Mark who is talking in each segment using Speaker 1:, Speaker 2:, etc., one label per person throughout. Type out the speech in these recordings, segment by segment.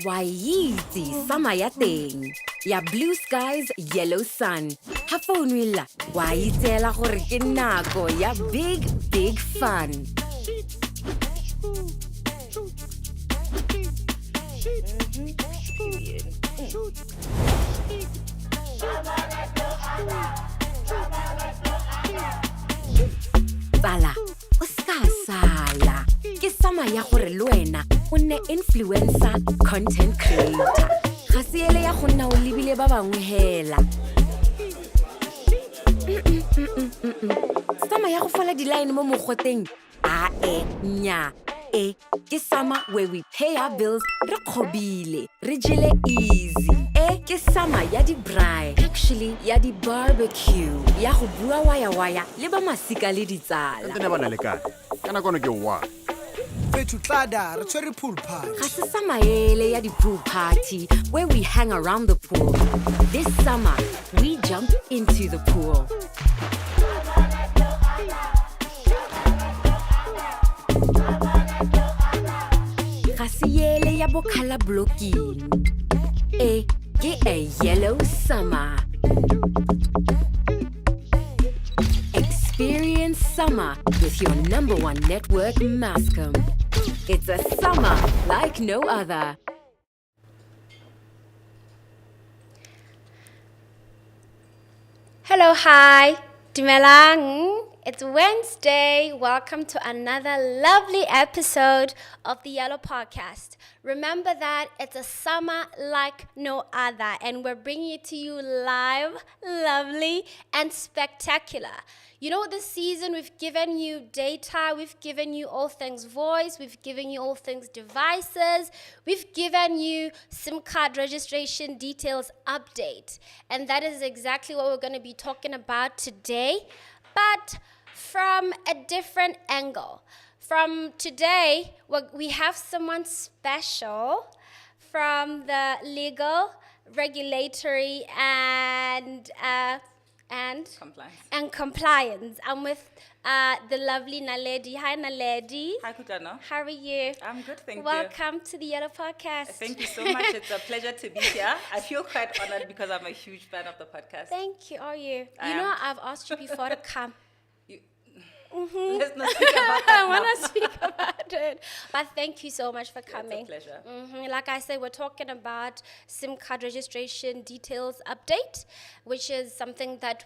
Speaker 1: Wa itse summer ya teng, ya blue skies, yellow sun. Ha phone illa, wa itseela gore ke nako ya big, big fun. Tsala, o ska sala. Ke summer ya gore le wena o nne influencer, content creator. Ga se ele ya go nna o lebile ba bangwe hela. Summer ya go fola di-line mo mogoteng. Nya. Ke summer where we pay our bills, re kgobile, re jele easy. Ke summer ya di-braai, actually ya di-barbecue, ya go bua waya-waya le ba masika le ditsala.
Speaker 2: Ntene ba na le kae? Kana kono ke wa.
Speaker 3: Fethu tlada re tshwere pool party.
Speaker 1: Ga se summer ele ya di-pool party where we hang around the pool. This summer, we jump into the pool. Ga se ele ya bokhala blocking. Ke a yellow summer. Experience summer with your #1 network, Mascom. It's a summer like no other.
Speaker 4: Hello, hi, Dumelang. It's Wednesday. Welcome to another lovely episode of the Yellow Podcast. Remember that it's a summer like no other, and we're bringing it to you live, lovely, and spectacular. You know, this season we've given you data, we've given you all things voice, we've given you all things devices, we've given you SIM card registration details update. And that is exactly what we're going to be talking about today, but from a different angle. From today, we have someone special from the legal, regulatory, and compliance. I'm with the lovely Naledi. Hi, Naledi.
Speaker 5: Hi, Kutano.
Speaker 4: How are you?
Speaker 5: I'm good, thank you.
Speaker 4: Welcome to the Yellow Podcast.
Speaker 5: Thank you so much. It's a pleasure to be here. I feel quite honored because I'm a huge fan of the podcast.
Speaker 4: Thank you. Are you?
Speaker 5: I
Speaker 4: You know,
Speaker 5: am.
Speaker 4: I've asked you before to come.
Speaker 5: Let's not speak about that
Speaker 4: I want
Speaker 5: now.
Speaker 4: to speak about it. But thank you so much for coming.
Speaker 5: It's a pleasure.
Speaker 4: Like I said, we're talking about SIM card registration details update, which is something that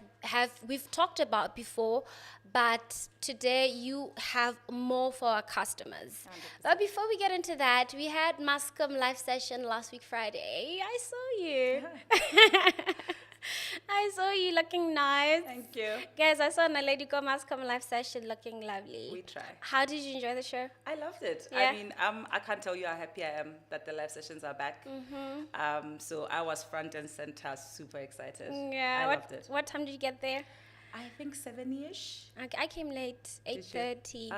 Speaker 4: we've talked about before, but today you have more for our customers.
Speaker 5: 100%.
Speaker 4: But before we get into that, we had Mascom live session last week Friday. I saw you. I saw you looking nice.
Speaker 5: Thank you.
Speaker 4: Guys, I saw Naledi go Mascom live session looking lovely.
Speaker 5: We try.
Speaker 4: How did you enjoy the show?
Speaker 5: I loved it.
Speaker 4: Yeah.
Speaker 5: I mean, I can't tell you how happy I am that the live sessions are back. So I was front and center, super excited.
Speaker 4: Yeah.
Speaker 5: I loved it.
Speaker 4: What time did you get there?
Speaker 5: I think 7-ish.
Speaker 4: I came late,
Speaker 5: Did you?
Speaker 4: 8:30.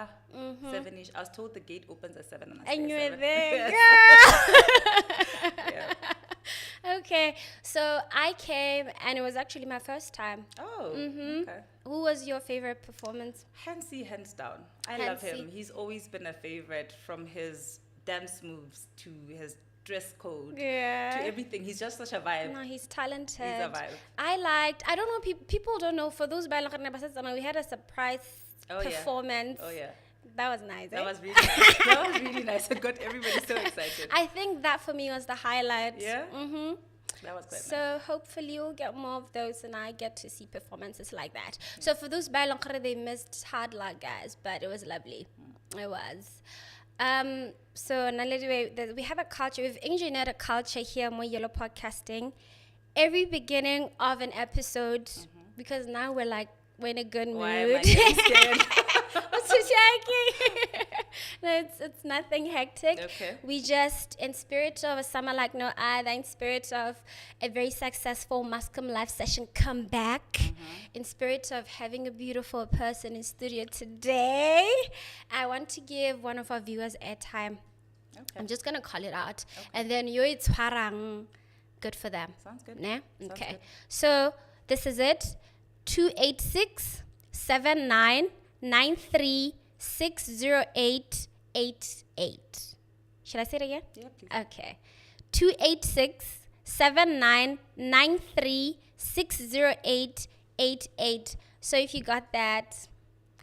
Speaker 5: 7-ish. I was told the gate opens at 7 and I
Speaker 4: And
Speaker 5: stayed
Speaker 4: you
Speaker 5: at
Speaker 4: were
Speaker 5: 7.
Speaker 4: there,
Speaker 5: Yes.
Speaker 4: girl.
Speaker 5: Yeah.
Speaker 4: Okay, so I came and it was actually my first time.
Speaker 5: Oh, okay.
Speaker 4: Who was your favorite performance?
Speaker 5: Hansi, hands down. I love
Speaker 4: Hansi.
Speaker 5: him. He's always been a favorite, from his dance moves to his dress code to
Speaker 4: Yeah.
Speaker 5: everything. He's just such a vibe.
Speaker 4: No, he's talented.
Speaker 5: He's a vibe.
Speaker 4: I don't know, people don't know, for those we had a surprise
Speaker 5: Oh, yeah.
Speaker 4: performance.
Speaker 5: Oh yeah,
Speaker 4: That was nice.
Speaker 5: that
Speaker 4: eh?
Speaker 5: was really nice. That was really nice. It got everybody so excited.
Speaker 4: I think that for me was the highlight.
Speaker 5: Yeah?
Speaker 4: Mm-hmm.
Speaker 5: That was quite nice.
Speaker 4: So hopefully you'll get more of those and I get to see performances like that. So for those Bailongkere, they missed hard luck, guys, but it was lovely. It was. So Naledi, we have a culture, we've engineered a culture here on Yellow Podcasting. Every beginning of an episode, because now we're in a good mood.
Speaker 5: Why am I getting scared?
Speaker 4: What's you shaking? No, it's nothing hectic.
Speaker 5: Okay.
Speaker 4: We just, in spirit of a summer like no other, in spirit of a very successful Mascom live session comeback, in spirit of having a beautiful person in studio today, I want to give one of our viewers airtime.
Speaker 5: Okay.
Speaker 4: I'm just going to call it out. And then you it's harang. Good for them.
Speaker 5: Sounds good.
Speaker 4: Nah?
Speaker 5: Sounds
Speaker 4: Okay.
Speaker 5: good.
Speaker 4: So this is it. 286-7993-60888. Should I say it again?
Speaker 5: Yeah, please.
Speaker 4: Okay. 286-799-60888. So if you got that,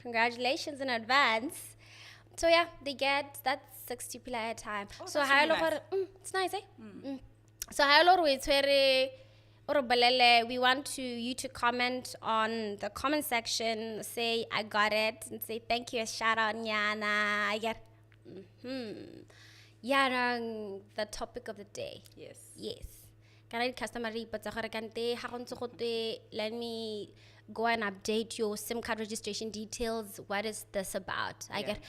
Speaker 4: congratulations in advance. So yeah, they get that's 60 pila at a time.
Speaker 5: Oh,
Speaker 4: So
Speaker 5: that's
Speaker 4: how
Speaker 5: really nice.
Speaker 4: it's nice, eh? So how long we want you to comment on the comment section, say I got it, and say thank you, shout out Nyana. I get Yarang, the topic of the day.
Speaker 5: Yes.
Speaker 4: Yes. Can I customer let me go and update your SIM card registration details. What is this about? I get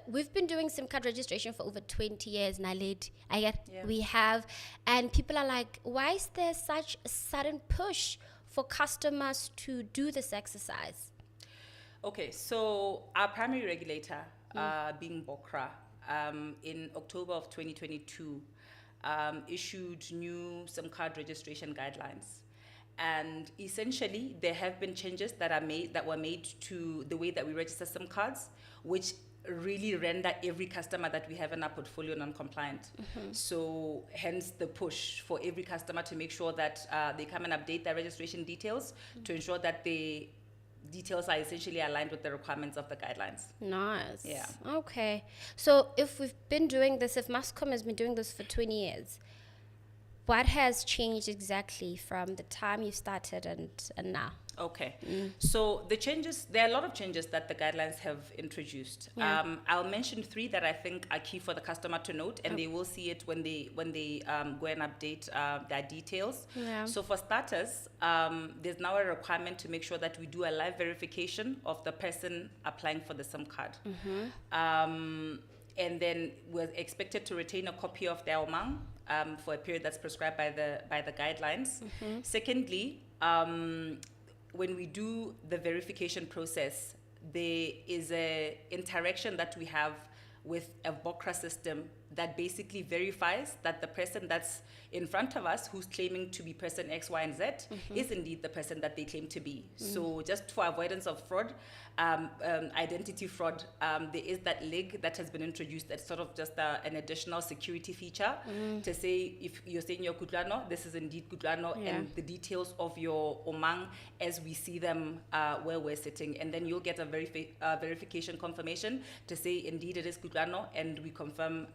Speaker 4: we've been doing SIM card registration for over 20 years now, lady. We have, and people are like, why is there such a sudden push for customers to do this exercise?
Speaker 5: Okay, so our primary regulator, being BOCRA, in October of 2022, issued new SIM card registration guidelines. And essentially, there have been changes that were made to the way that we register SIM cards, which really render every customer that we have in our portfolio non-compliant. So hence the push for every customer to make sure that they come and update their registration details to ensure that the details are essentially aligned with the requirements of the guidelines.
Speaker 4: Nice.
Speaker 5: Yeah.
Speaker 4: Okay. So if we've been doing this, if Mascom has been doing this for 20 years, what has changed exactly from the time you started and now?
Speaker 5: Okay. So the changes, there are a lot of changes that the guidelines have introduced.
Speaker 4: Yeah.
Speaker 5: I'll mention 3 that I think are key for the customer to note, and they will see it when they go and update their details.
Speaker 4: Yeah.
Speaker 5: So for starters, there's now a requirement to make sure that we do a live verification of the person applying for the SIM card. And then we're expected to retain a copy of their OMANG for a period that's prescribed by the guidelines. Secondly, when we do the verification process, there is a interaction that we have with a BOCRA system that basically verifies that the person that's in front of us, who's claiming to be person X, Y, and Z, is indeed the person that they claim to be. So just for avoidance of fraud, identity fraud, there is that leg that has been introduced that's sort of just an additional security feature to say, if you're saying you're Kutlano, this is indeed Kutlano, and the details of your Omang as we see them where we're sitting. And then you'll get a verification confirmation to say, indeed, it is Kutlano, and we confirm,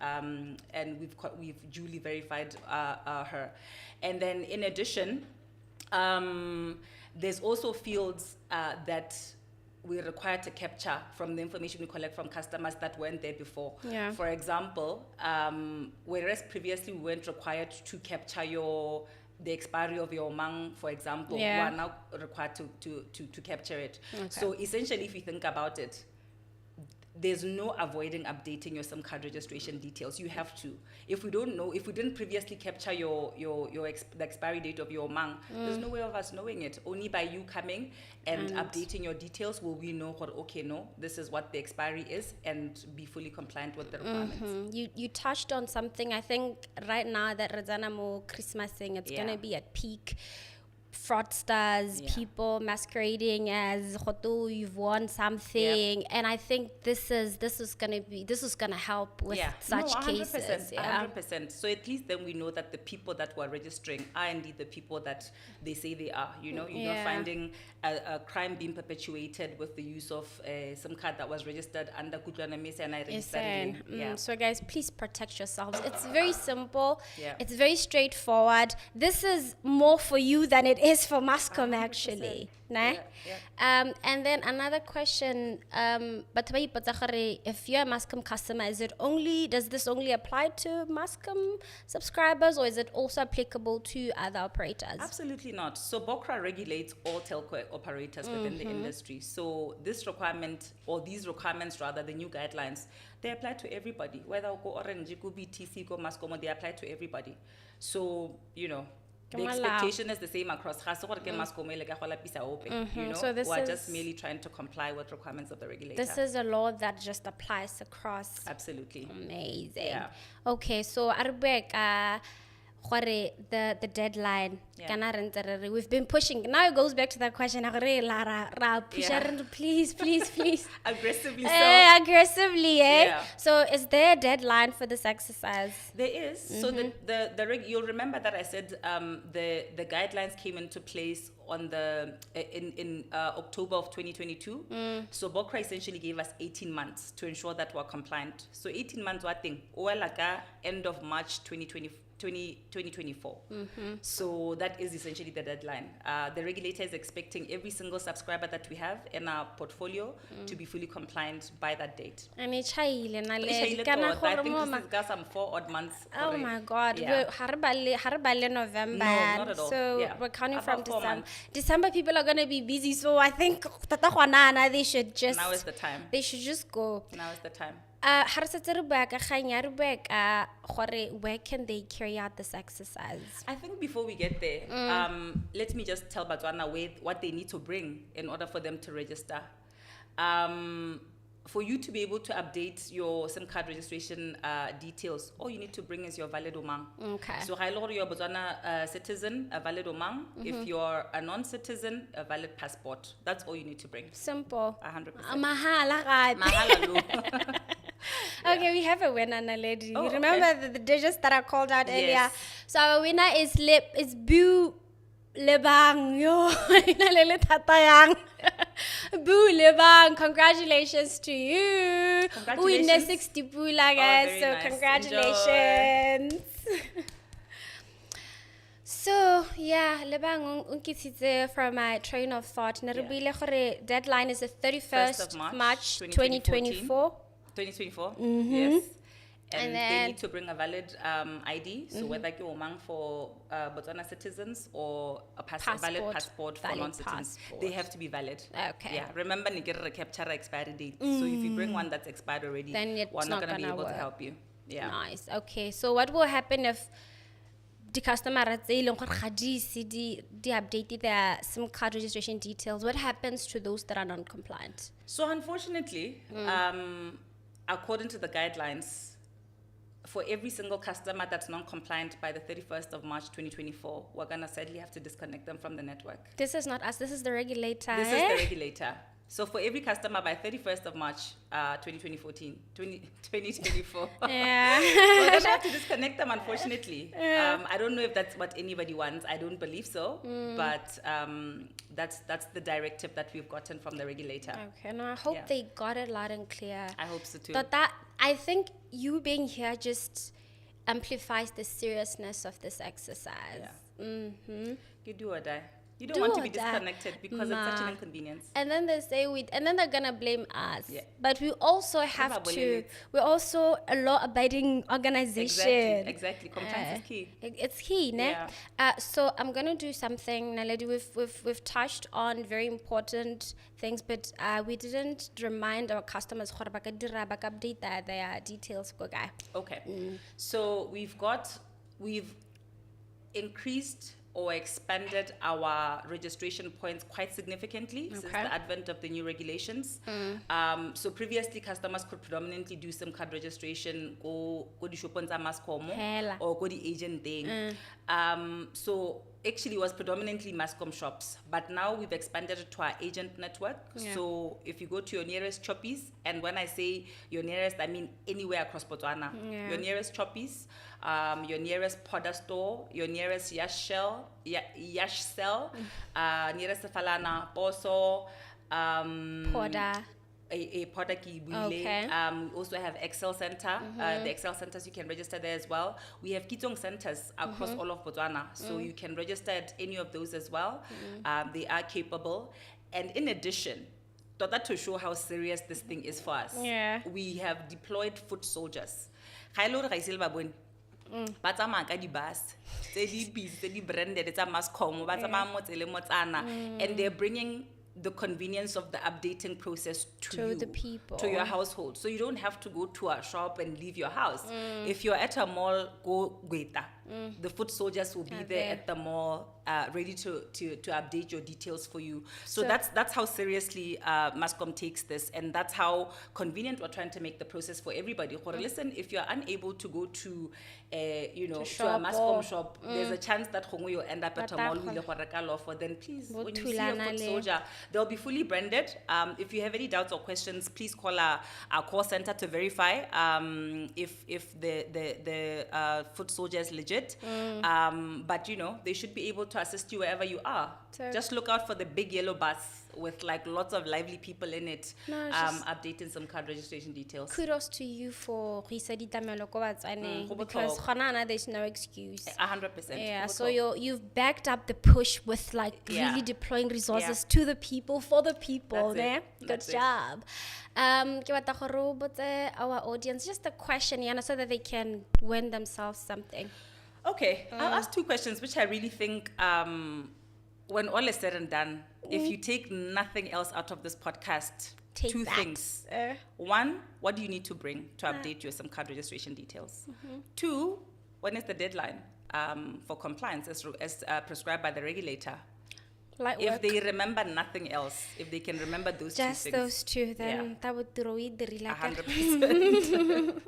Speaker 5: and we've duly verified her. And then in addition, there's also fields that we're required to capture from the information we collect from customers that weren't there before.
Speaker 4: Yeah.
Speaker 5: For example, whereas previously we weren't required to capture the expiry of your OMANG, for example, we are now required to capture it.
Speaker 4: Okay.
Speaker 5: So essentially, if you think about it, there's no avoiding updating your SIM card registration details. You have to. If we didn't previously capture the expiry date of your OMANG, there's no way of us knowing it. Only by you coming and updating your details will we know what, okay, no, this is what the expiry is, and be fully compliant with the requirements.
Speaker 4: You touched on something. I think right now that Razana Mo Christmasing, it's going to be at peak. Fraudsters, people masquerading as Khoto, you've won something, and I think this is gonna help with such
Speaker 5: 100%,
Speaker 4: cases.
Speaker 5: 100%. So at least then we know that the people that were registering are indeed the people that they say they are. You're not finding a crime being perpetuated with the use of a SIM card that was registered under Kutlwana Mese and I registered it.
Speaker 4: So guys, please protect yourselves. It's very simple.
Speaker 5: Yeah.
Speaker 4: It's very straightforward. This is more for you than it is for Mascom,
Speaker 5: 100%.
Speaker 4: actually.
Speaker 5: Yeah.
Speaker 4: And then another question, but if you're a Mascom customer, does this only apply to Mascom subscribers, or is it also applicable to other operators?
Speaker 5: Absolutely not. So BOCRA regulates all telco operators within the industry. So this requirement, or these requirements rather, the new guidelines, they apply to everybody. Whether go Orange, go BTC, go Mascom, they apply to everybody. So, the expectation is the same across. So we're just merely trying to comply with requirements of the regulator.
Speaker 4: This is a law that just applies across.
Speaker 5: Absolutely.
Speaker 4: Amazing.
Speaker 5: Yeah.
Speaker 4: Okay, so Arbek, the deadline.
Speaker 5: Yeah.
Speaker 4: Kana re ntse re re, we've been pushing. Now it goes back to that question. Push please.
Speaker 5: Aggressively so.
Speaker 4: Aggressively, eh?
Speaker 5: Yeah.
Speaker 4: So is there a deadline for this exercise?
Speaker 5: There is. So you'll remember that I said the guidelines came into place on in October of 2022. So Bokra essentially gave us 18 months to ensure that we're compliant. So 18 months what thing? End of March 2024. So that is essentially the deadline. The regulator is expecting every single subscriber that we have in our portfolio to be fully compliant by that date.
Speaker 4: And it's chaile na le
Speaker 5: I
Speaker 4: kana
Speaker 5: think
Speaker 4: gore mo
Speaker 5: this has got some 4 odd months.
Speaker 4: Oh
Speaker 5: already.
Speaker 4: my God!
Speaker 5: Yeah.
Speaker 4: Haribale November.
Speaker 5: No, not at all.
Speaker 4: So
Speaker 5: Yeah.
Speaker 4: we're counting
Speaker 5: About
Speaker 4: from
Speaker 5: 4
Speaker 4: December.
Speaker 5: months.
Speaker 4: December people are gonna be busy, so I think they should just.
Speaker 5: Now is the time.
Speaker 4: They should just go.
Speaker 5: Now is the time.
Speaker 4: Ha re setse re bua ka kgang ya re bua ka gore where can they carry out this exercise?
Speaker 5: I think before we get there, let me just tell Botswana what they need to bring in order for them to register. For you to be able to update your SIM card registration details, all you need to bring is your valid omang.
Speaker 4: Okay.
Speaker 5: So, you're a Botswana citizen, a valid omang. If you're a non-citizen, a valid passport. That's all you need to bring.
Speaker 4: Simple.
Speaker 5: 100%.
Speaker 4: Mahala gape.
Speaker 5: Mahala lo.
Speaker 4: Okay, we have a winner, Naledi.
Speaker 5: Oh,
Speaker 4: You
Speaker 5: okay.
Speaker 4: remember the digits that I called out earlier?
Speaker 5: Yes.
Speaker 4: So our winner is Bu Lebang. Yo, inalele tatayang. Bu Lebang. Congratulations to you.
Speaker 5: Congratulations.
Speaker 4: We 60 pula, guys.
Speaker 5: very
Speaker 4: So
Speaker 5: nice.
Speaker 4: congratulations. So yeah, Lebang unkitsitse from my train of thought. Narubile gore deadline is the 31st
Speaker 5: of
Speaker 4: March
Speaker 5: 2024.
Speaker 4: 2024.
Speaker 5: 2024, yes.
Speaker 4: And
Speaker 5: And
Speaker 4: then-
Speaker 5: they need to bring a valid ID, so whether you're Omang for Botswana citizens or a valid passport for
Speaker 4: Valid
Speaker 5: non-citizens,
Speaker 4: passport.
Speaker 5: they have to be valid.
Speaker 4: Okay.
Speaker 5: Yeah, remember, you get a capture expiry date. So if you bring one that's expired already,
Speaker 4: Then it's
Speaker 5: we're not
Speaker 4: not
Speaker 5: going to be
Speaker 4: gonna
Speaker 5: able
Speaker 4: work.
Speaker 5: to help you. Yeah.
Speaker 4: Nice. Okay. So what will happen if the customer tse ileng gore ga di ise di update their SIM card registration details? What happens to those that are non-compliant?
Speaker 5: So unfortunately, according to the guidelines, for every single customer that's non-compliant by the 31st of March 2024, we're going to sadly have to disconnect them from the network.
Speaker 4: This is not us. This is the regulator.
Speaker 5: This
Speaker 4: eh?
Speaker 5: is the regulator. So for every customer by 31st of March 2024,
Speaker 4: Yeah.
Speaker 5: we're going to have to disconnect them, unfortunately. I don't know if that's what anybody wants. I don't believe so. But that's the directive that we've gotten from the regulator.
Speaker 4: Okay. No, I hope
Speaker 5: Yeah.
Speaker 4: they got it loud and clear.
Speaker 5: I hope so too.
Speaker 4: But I think you being here just amplifies the seriousness of this exercise.
Speaker 5: Yeah. You do or die. You don't
Speaker 4: Do
Speaker 5: want to
Speaker 4: or
Speaker 5: be
Speaker 4: die.
Speaker 5: disconnected because it's such an
Speaker 4: Nah.
Speaker 5: inconvenience.
Speaker 4: And then they say and then they're gonna blame us.
Speaker 5: Yeah.
Speaker 4: But we also have
Speaker 5: Never
Speaker 4: to.
Speaker 5: believe it.
Speaker 4: We're also a law-abiding organization.
Speaker 5: Exactly. Compliance is key.
Speaker 4: It's key, ne?
Speaker 5: Yeah.
Speaker 4: So I'm gonna do something, Naledi. We've touched on very important things, but we didn't remind our customers gore ba ka dira, ba ka update their details. Go guy.
Speaker 5: Okay. So we've increased or expanded our registration points quite significantly since
Speaker 4: Okay.
Speaker 5: the advent of the new regulations. So previously, customers could predominantly do SIM card registration go di shopong tsa Mascom
Speaker 4: Hela.
Speaker 5: or go di agent thing. So actually, it was predominantly Mascom shops, but now we've expanded it to our agent network.
Speaker 4: Yeah.
Speaker 5: So if you go to your nearest Choppies, and when I say your nearest, I mean anywhere across Botswana.
Speaker 4: Yeah.
Speaker 5: Your nearest Choppies, your nearest Podder store, your nearest Yash cell, nearest Falana, Poso,
Speaker 4: Poda.
Speaker 5: a Podder ki buile.
Speaker 4: Okay.
Speaker 5: We also have Excel Center. The Excel Centers, you can register there as well. We have Kitong Centers across all of Botswana. So you can register at any of those as well. They are capable. And in addition, to show how serious this thing is for us,
Speaker 4: Yeah.
Speaker 5: we have deployed foot soldiers. Ba tsamaya ka di-bus tse di busy, tse di branded tsa Mascom, ba tsamaya motse le motsana, and they're bringing the convenience of the updating process to
Speaker 4: To
Speaker 5: you,
Speaker 4: the people.
Speaker 5: to your household. So you don't have to go to a shop and leave your house. If you're at a mall, go Gweta. the foot soldiers will be
Speaker 4: Are
Speaker 5: there
Speaker 4: there.
Speaker 5: at the mall, ready to update your details for you. So that's how seriously Mascom takes this, and that's how convenient we're trying to make the process for everybody. Listen, if you're unable to go to to a
Speaker 4: shop
Speaker 5: Mascom
Speaker 4: or-
Speaker 5: shop, there's a chance that you'll end up at a mall with then please, when you see a
Speaker 4: Bothulana
Speaker 5: foot
Speaker 4: le.
Speaker 5: soldier, they'll be fully branded. If you have any doubts or questions, please call our call center to verify if the foot soldier is legit. But they should be able to assist you wherever you are.
Speaker 4: So-
Speaker 5: Just look out for the big yellow bus with like lots of lively people in it,
Speaker 4: No, it's just-
Speaker 5: updating some card registration details.
Speaker 4: Kudos to you for go isa ditamelo ko Batswaneng,
Speaker 5: go
Speaker 4: because
Speaker 5: botlhokwa.
Speaker 4: gona na there's no excuse.
Speaker 5: 100%.
Speaker 4: Yeah, so
Speaker 5: Go
Speaker 4: you've backed up the push with like
Speaker 5: Yeah.
Speaker 4: really deploying resources
Speaker 5: Yeah.
Speaker 4: to the people, for the people.
Speaker 5: That's it.
Speaker 4: Ne? Good
Speaker 5: That's it.
Speaker 4: job. Ke batla gore o botse our audience just a question, Yana, so that they can win themselves something.
Speaker 5: Okay, I'll ask two questions, which I really think, when all is said and done, if you take nothing else out of this podcast,
Speaker 4: Take
Speaker 5: two
Speaker 4: that.
Speaker 5: things. One, what do you need to bring to update your SIM card registration details? Two, when is the deadline for compliance as prescribed by the regulator?
Speaker 4: Light
Speaker 5: If
Speaker 4: work.
Speaker 5: they remember nothing else, if they can remember those
Speaker 4: Just
Speaker 5: two things.
Speaker 4: those two, then
Speaker 5: Yeah.
Speaker 4: that would throw it the relax.
Speaker 5: 100%.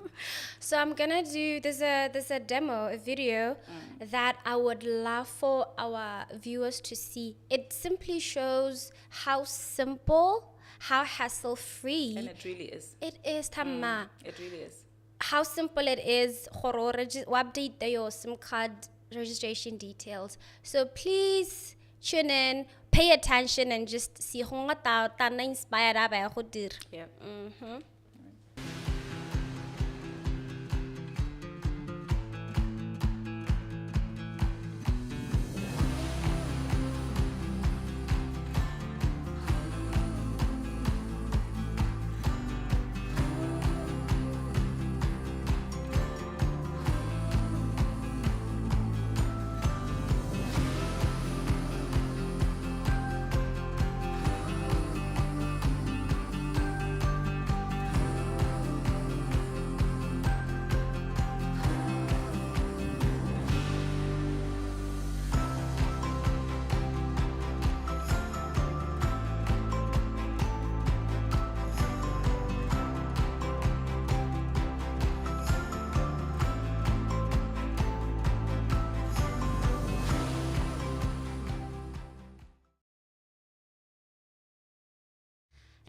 Speaker 4: So I'm gonna do there's a demo, a video that I would love for our viewers to see. It simply shows how simple, how hassle free
Speaker 5: And it really is.
Speaker 4: it is, Tama.
Speaker 5: It really is.
Speaker 4: How simple it is gore o update your SIM card registration details. So please tune in, pay attention, and just see go ngata ta na inspired ba ya go dira.
Speaker 5: Yeah.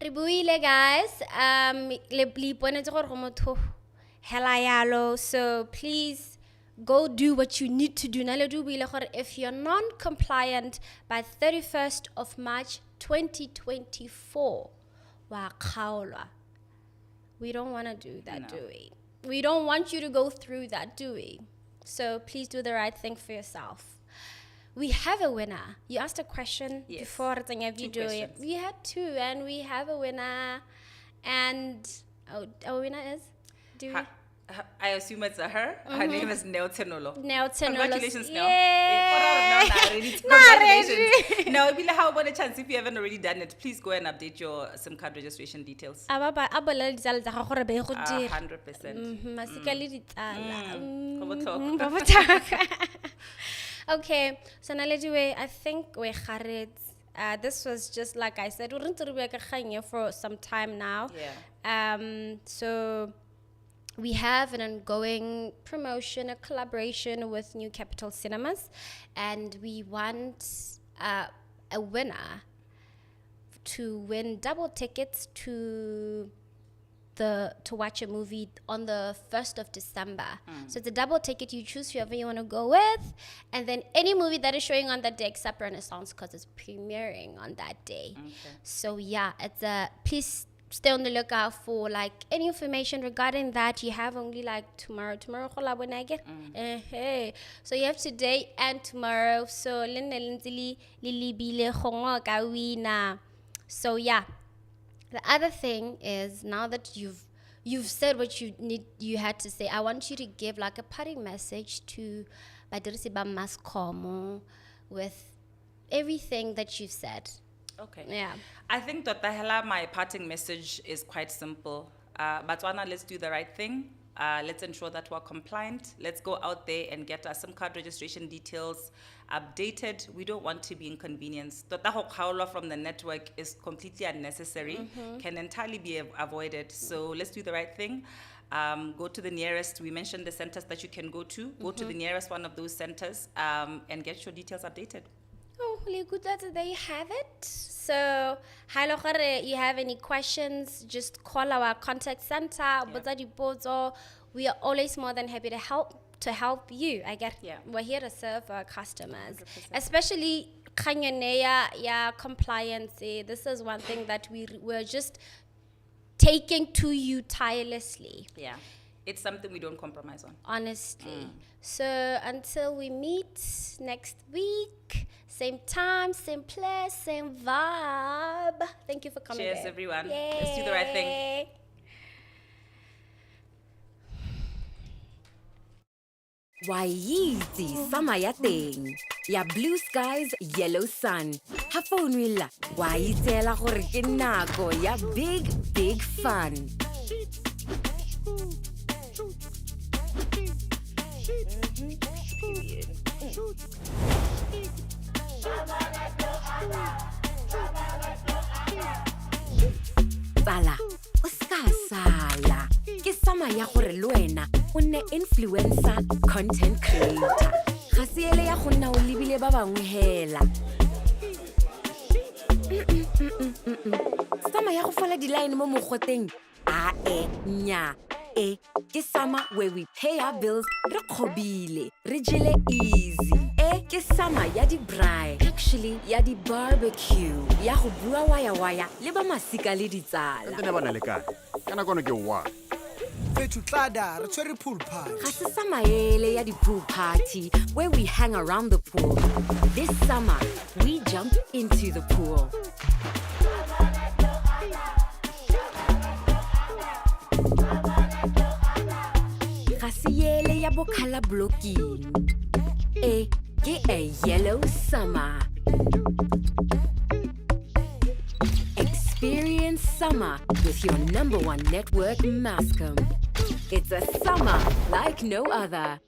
Speaker 4: Ribuile guys, le iponetse gore go motho hela yalo, so please go do what you need to do. Nale do buile gore if you're non-compliant by 31st of March 2024, wa khaolwa. We don't want to do that, do we? We don't want you to go through that, do we? So please do the right thing for yourself. We have a winner. You asked a question
Speaker 5: Yes.
Speaker 4: before the video.
Speaker 5: questions.
Speaker 4: We had two, and we have a winner. And our winner is? Do we?
Speaker 5: I assume it's a her. Her name is Neo Tenolo.
Speaker 4: Neo Tenolo.
Speaker 5: Congratulations, Neo.
Speaker 4: Yay!
Speaker 5: Congratulations. Now, how about a chance if you haven't already done it? Please go and update your SIM card registration details.
Speaker 4: A bolela ditsala tsa gago gore ba ye go dira.
Speaker 5: 100%.
Speaker 4: Masika le ditsala.
Speaker 5: Go botlhokwa.
Speaker 4: Go botlhokwa. Okay, so Nalediwe, I think we this was just like I said, we're for some time now.
Speaker 5: Yeah.
Speaker 4: So we have an ongoing promotion, a collaboration with New Capital Cinemas, and we want a winner to win double tickets to watch a movie on the 1st of December. So it's a double ticket. You choose whoever you want to go with, and then any movie that is showing on that day except Renaissance because it's premiering on that day.
Speaker 5: Okay.
Speaker 4: So yeah, please stay on the lookout for like any information regarding that. You have only like tomorrow go la bona again. Hey, so you have today and tomorrow. So so yeah. The other thing is, now that you've said what you had to say, I want you to give like a parting message to badirisi ba Mascom with everything that you've said.
Speaker 5: Okay.
Speaker 4: Yeah.
Speaker 5: I think that my parting message is quite simple. Batswana, let's do the right thing. Let's ensure that we're compliant. Let's go out there and get our SIM card registration details updated. We don't want to be inconvenienced. Tota go kgaolwa from the network is completely unnecessary, can entirely be avoided. So let's do the right thing. Go to the nearest, we mentioned the centers that you can go to. Go to the nearest one of those centers and get your details updated.
Speaker 4: Oh, really good that there you have it. So, hi Lokare, you have any questions, just call our contact center. We are always more than happy to help you. We're here to serve our customers,
Speaker 5: 100%.
Speaker 4: especially compliance. This is one thing that we're just taking to you tirelessly.
Speaker 5: Yeah, it's something we don't compromise on.
Speaker 4: Honestly. So until we meet next week, same time, same place, same vibe. Thank you for coming.
Speaker 5: Cheers,
Speaker 4: babe.
Speaker 5: everyone. Let's do the right thing.
Speaker 4: Yay.
Speaker 1: Waizi sama ya teng. Ya blue skies, yellow sun. Ha founela. Waitela gore ke nako ya big, big fun. Tsala, o ska sala. Ke sama ya gore le wena o nne influencer content creator. Ga se ele ya go nna o lebile ba bangwe hela. Sama ya go fola di-line mo mogoteng. Nya. Ke sama where we pay our bills re kgobile, re jele easy. Ke sama ya di-braai, actually ya di-barbecue, ya go bua waya-waya le ba masika le ditsala.
Speaker 2: Ante ne ba na le kae? Ka nako ke wa.
Speaker 3: fethu tlada re tshwere pool party.
Speaker 1: Ga se sama ele ya di-pool party where we hang around the pool. This summer, we jump into the pool. Ga se ele ya bokhala blocking. Ke a yellow summer. Experience summer with your #1 network, Mascom. It's a summer like no other.